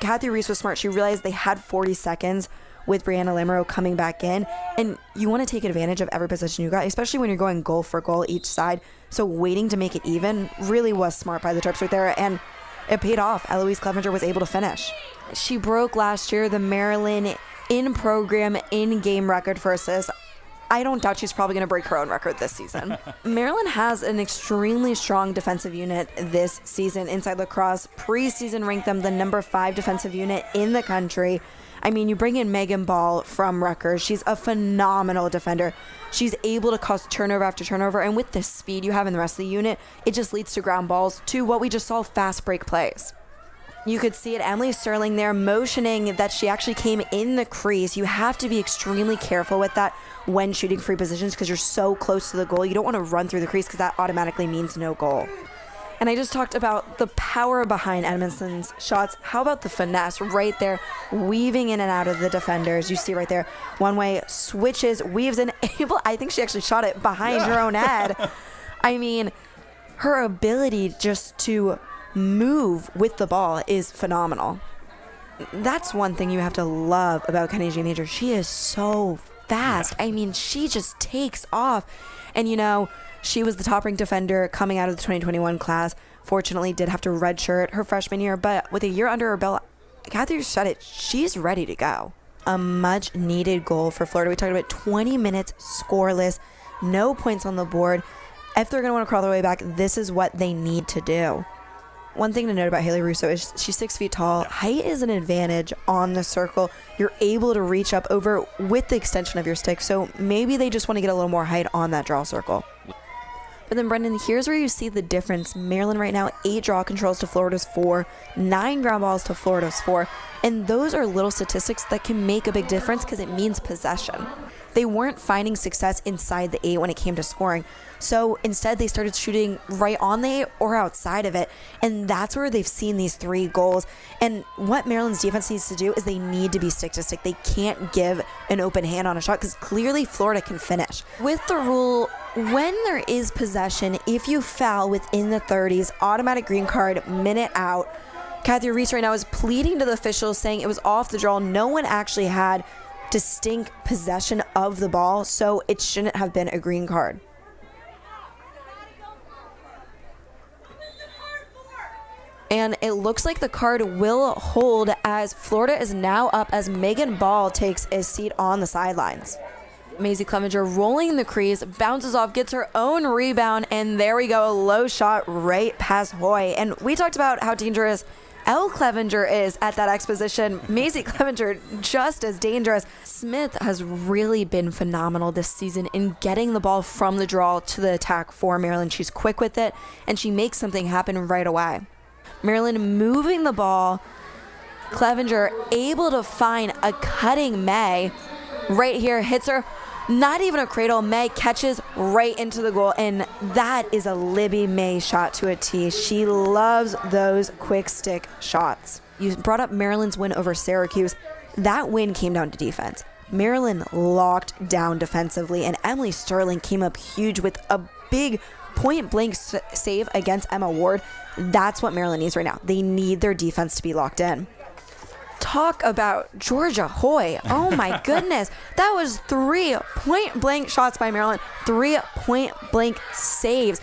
Kathy Reese was smart. She realized they had 40 seconds with Brianna Lamoureux coming back in, and you want to take advantage of every possession you got, especially when you're going goal for goal each side. So waiting to make it even really was smart by the Terps right there, and it paid off. Eloise Clevenger was able to finish. She broke last year the Maryland in-program, in-game record for assists. I don't doubt she's probably going to break her own record this season. Maryland has an extremely strong defensive unit this season inside lacrosse. Preseason ranked them the number 5 defensive unit in the country. I mean, you bring in Megan Ball from Rutgers. She's a phenomenal defender. She's able to cause turnover after turnover, and with the speed you have in the rest of the unit, it just leads to ground balls to what we just saw, fast break plays. You could see it, Emily Sterling there motioning that she actually came in the crease. You have to be extremely careful with that when shooting free positions because you're so close to the goal. You don't want to run through the crease because that automatically means no goal. And I just talked about the power behind Edmondson's shots. How about the finesse right there, weaving in and out of the defenders? You see right there, one way, switches, weaves in, I think she actually shot it behind her own head. I mean, her ability just to move with the ball is phenomenal. That's one thing you have to love about Kenny G. Major. She is so fast. I mean, she just takes off. And, you know, she was the top-ranked defender coming out of the 2021 class. Fortunately, did have to redshirt her freshman year, but with a year under her belt, Kathy said it, she's ready to go. A much-needed goal for Florida. We talked about 20 minutes scoreless, no points on the board. If they're going to want to crawl their way back, this is what they need to do. One thing to note about Haley Russo is she's 6 feet tall. Height is an advantage on the circle. You're able to reach up over with the extension of your stick, so maybe they just want to get a little more height on that draw circle. But then, Brendan, here's where you see the difference. Maryland right now, 8 draw controls to Florida's 4, 9 ground balls to Florida's 4, and those are little statistics that can make a big difference because it means possession. They weren't finding success inside the 8 when it came to scoring. So instead, they started shooting right on the 8 or outside of it. And that's where they've seen these 3 goals. And what Maryland's defense needs to do is they need to be stick to stick. They can't give an open hand on a shot because clearly Florida can finish. With the rule, when there is possession, if you foul within the 30s, automatic green card, minute out. Kathy Reese right now is pleading to the officials saying it was off the draw. No one actually had distinct possession of the ball, so it shouldn't have been a green card. And it looks like the card will hold as Florida is now up as Megan Ball takes a seat on the sidelines. Maisie Clevenger rolling the crease, bounces off, gets her own rebound, and there we go, a low shot right past Hoy. And we talked about how dangerous Elle Clevenger is at that exposition. Maisie Clevenger just as dangerous. Smith has really been phenomenal this season in getting the ball from the draw to the attack for Maryland. She's quick with it, and she makes something happen right away. Maryland moving the ball. Clevenger able to find a cutting May right here, hits her. Not even a cradle. May catches right into the goal, and that is a Libby May shot to a T. She loves those quick stick shots. You brought up Maryland's win over Syracuse. That win came down to defense. Maryland locked down defensively, and Emily Sterling came up huge with a big point-blank save against Emma Ward. That's what Maryland needs right now. They need their defense to be locked in. Talk about Georgia Hoy. Oh my goodness. That was 3 point-blank shots by Maryland, 3 point-blank saves.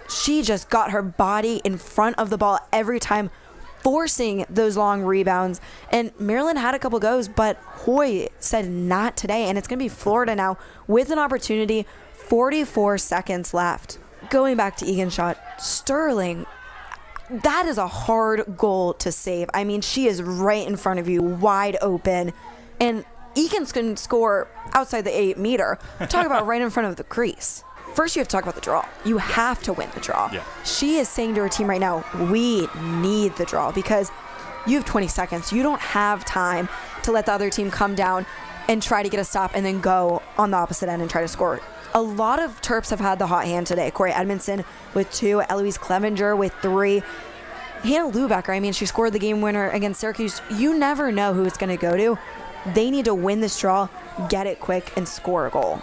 She just got her body in front of the ball every time, forcing those long rebounds. And Maryland had a couple goes, but Hoy said not today. And it's going to be Florida now with an opportunity, 44 seconds left. Going back to Egan's shot, Sterling, that is a hard goal to save. I mean, she is right in front of you, wide open. And Egan's can score outside the 8 meter. Talk about right in front of the crease. First, you have to talk about the draw. You have to win the draw. Yeah. She is saying to her team right now, we need the draw because you have 20 seconds. You don't have time to let the other team come down and try to get a stop and then go on the opposite end and try to score. A lot of Terps have had the hot hand today. Corey Edmondson with 2, Eloise Clevenger with 3. Hannah Lubecker, I mean, she scored the game winner against Syracuse. You never know who it's going to go to. They need to win this draw, get it quick, and score a goal.